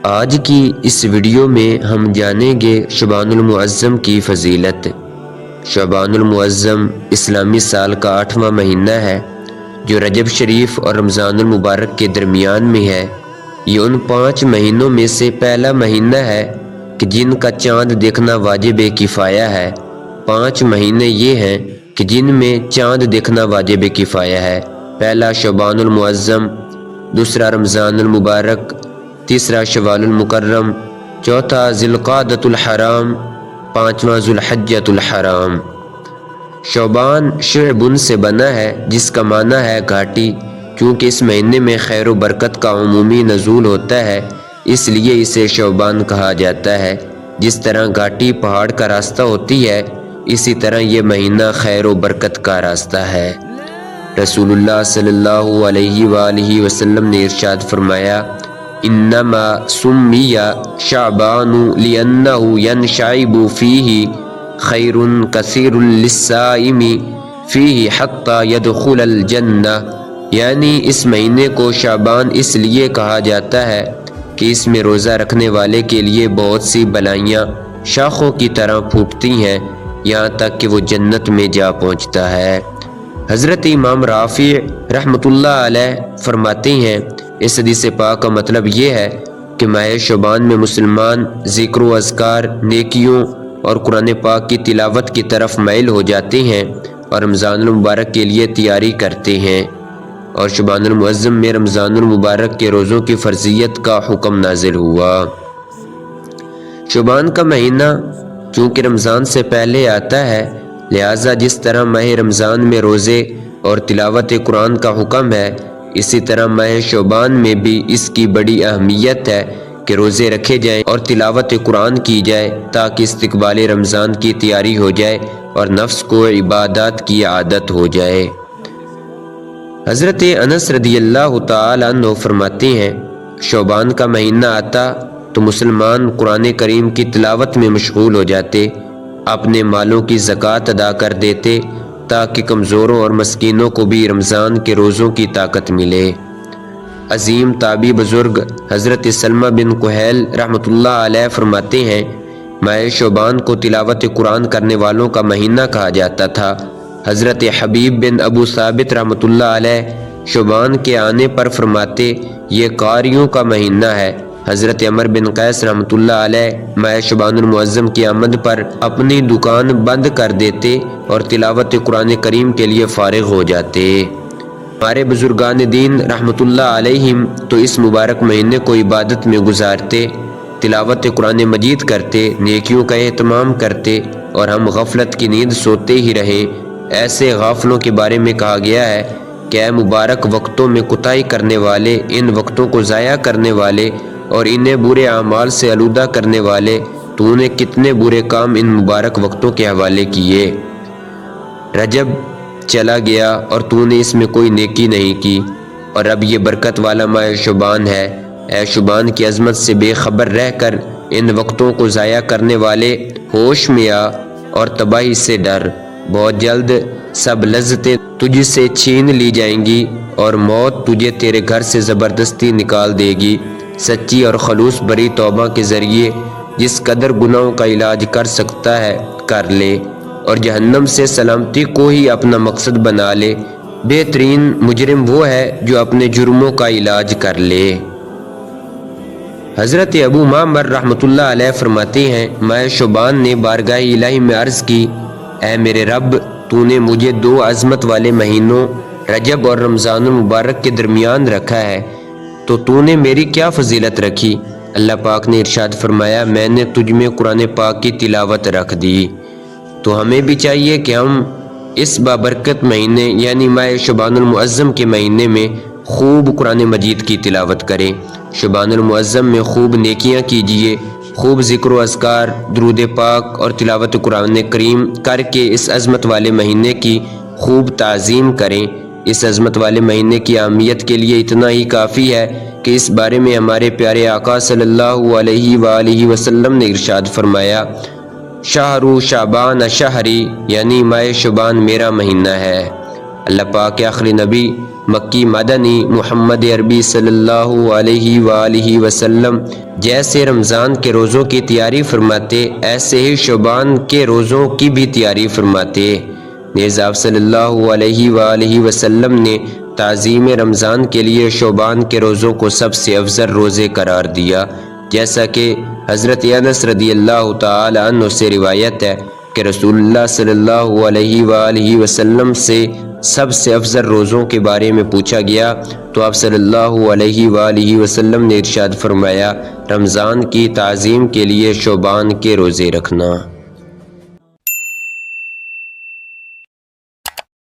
آج کی اس ویڈیو میں ہم جانیں گے شعبان المعظم کی فضیلت۔ شعبان المعظم اسلامی سال کا 8واں مہینہ ہے جو رجب شریف اور رمضان المبارک کے درمیان میں ہے۔ یہ ان 5 مہینوں میں سے پہلا مہینہ ہے کہ جن کا چاند دیکھنا واجب کفایہ ہے۔ 5 مہینے یہ ہیں کہ جن میں چاند دیکھنا واجب کفایہ ہے۔ پہلا شعبان المعظم، دوسرا رمضان المبارک، تیسرا شوال المکرم، چوتھا ذی القعدۃ الحرام، 5واں ذو الحجۃ الحرام۔ شعبان شعبن سے بنا ہے جس کا معنی ہے گھاٹی۔ چونکہ اس مہینے میں خیر و برکت کا عمومی نزول ہوتا ہے اس لیے اسے شعبان کہا جاتا ہے۔ جس طرح گھاٹی پہاڑ کا راستہ ہوتی ہے اسی طرح یہ مہینہ خیر و برکت کا راستہ ہے۔ رسول اللہ صلی اللہ علیہ وآلہ وسلم نے ارشاد فرمایا، انما سمی شعبان لأنہ ینشعب فیہ خیر کثیر للصائم فیہ حتی یدخل الجنہ، یعنی اس مہینے کو شعبان اس لیے کہا جاتا ہے کہ اس میں روزہ رکھنے والے کے لیے بہت سی بلائیاں شاخوں کی طرح پھوٹتی ہیں یہاں تک کہ وہ جنت میں جا پہنچتا ہے۔ حضرت امام رافع رحمۃ اللہ علیہ فرماتے ہیں، اس حدیث پاک کا مطلب یہ ہے کہ ماہ شعبان میں مسلمان ذکر و اذکار، نیکیوں اور قرآن پاک کی تلاوت کی طرف مائل ہو جاتے ہیں اور رمضان المبارک کے لیے تیاری کرتے ہیں، اور شعبان المعظم میں رمضان المبارک کے روزوں کی فرضیت کا حکم نازل ہوا۔ شعبان کا مہینہ چونکہ رمضان سے پہلے آتا ہے لہٰذا جس طرح ماہ رمضان میں روزے اور تلاوت قرآن کا حکم ہے اسی طرح ماہ شعبان میں بھی اس کی بڑی اہمیت ہے کہ روزے رکھے جائیں اور تلاوت قرآن کی جائے تاکہ استقبال رمضان کی تیاری ہو جائے اور نفس کو عبادات کی عادت ہو جائے۔ حضرت انس رضی اللہ تعالیٰ عنہ فرماتے ہیں، شعبان کا مہینہ آتا تو مسلمان قرآن کریم کی تلاوت میں مشغول ہو جاتے، اپنے مالوں کی زکوٰۃ ادا کر دیتے تاکہ کمزوروں اور مسکینوں کو بھی رمضان کے روزوں کی طاقت ملے۔ عظیم تابعی بزرگ حضرت سلمہ بن کہیل رحمۃ اللہ علیہ فرماتے ہیں، ماہ شعبان کو تلاوت قرآن کرنے والوں کا مہینہ کہا جاتا تھا۔ حضرت حبیب بن ابو ثابت رحمۃ اللہ علیہ شعبان کے آنے پر فرماتے، یہ قاریوں کا مہینہ ہے۔ حضرت عمر بن قیس رحمۃ اللہ علیہ ماہ شعبان المعظم کی آمد پر اپنی دکان بند کر دیتے اور تلاوت قرآن کریم کے لیے فارغ ہو جاتے۔ ہمارے بزرگان دین رحمۃ اللہ علیہم تو اس مبارک مہینے کو عبادت میں گزارتے، تلاوت قرآن مجید کرتے، نیکیوں کا اہتمام کرتے، اور ہم غفلت کی نیند سوتے ہی رہیں۔ ایسے غافلوں کے بارے میں کہا گیا ہے کہ اے مبارک وقتوں میں کوتاہی کرنے والے، ان وقتوں کو ضائع کرنے والے اور انہیں برے اعمال سے آلودہ کرنے والے، تو نے کتنے برے کام ان مبارک وقتوں کے حوالے کیے۔ رجب چلا گیا اور تو نے اس میں کوئی نیکی نہیں کی، اور اب یہ برکت والا ماہ شعبان ہے۔ اے شعبان کی عظمت سے بے خبر رہ کر ان وقتوں کو ضائع کرنے والے، ہوش میں آ اور تباہی سے ڈر۔ بہت جلد سب لذتیں تجھ سے چھین لی جائیں گی اور موت تجھے تیرے گھر سے زبردستی نکال دے گی۔ سچی اور خلوص بری توبہ کے ذریعے جس قدر گناہوں کا علاج کر سکتا ہے کر لے، اور جہنم سے سلامتی کو ہی اپنا مقصد بنا لے۔ بہترین مجرم وہ ہے جو اپنے جرموں کا علاج کر لے۔ حضرت ابو معمر رحمۃ اللہ علیہ فرماتے ہیں، ماہ شعبان نے بارگاہ الہی میں عرض کی، اے میرے رب، تو نے مجھے 2 عظمت والے مہینوں رجب اور رمضان المبارک کے درمیان رکھا ہے، تو نے میری کیا فضیلت رکھی؟ اللہ پاک نے ارشاد فرمایا، میں نے تجھ میں قرآن پاک کی تلاوت رکھ دی۔ تو ہمیں بھی چاہیے کہ ہم اس بابرکت مہینے یعنی ماہ شعبان المعظم کے مہینے میں خوب قرآن مجید کی تلاوت کریں۔ شعبان المعظم میں خوب نیکیاں کیجیے، خوب ذکر و اذکار، درود پاک اور تلاوت قرآن کریم کر کے اس عظمت والے مہینے کی خوب تعظیم کریں۔ اس عظمت والے مہینے کی اہمیت کے لیے اتنا ہی کافی ہے کہ اس بارے میں ہمارے پیارے آقا صلی اللہ علیہ وآلہ وسلم نے ارشاد فرمایا، شہر شعبان شہری، یعنی ماہ شعبان میرا مہینہ ہے۔ اللہ پاک کے آخری نبی مکی مدنی محمد عربی صلی اللہ علیہ وآلہ وسلم جیسے رمضان کے روزوں کی تیاری فرماتے، ایسے ہی شعبان کے روزوں کی بھی تیاری فرماتے۔ نیز آپ صلی اللہ علیہ وآلہ وسلم نے تعظیم رمضان کے لیے شعبان کے روزوں کو سب سے افضل روزے قرار دیا، جیسا کہ حضرت انس رضی اللہ تعالی عنہ سے روایت ہے کہ رسول اللہ صلی اللہ علیہ وآلہ وسلم سے سب سے افضل روزوں کے بارے میں پوچھا گیا تو آپ صلی اللہ علیہ وآلہ وسلم نے ارشاد فرمایا، رمضان کی تعظیم کے لیے شعبان کے روزے رکھنا۔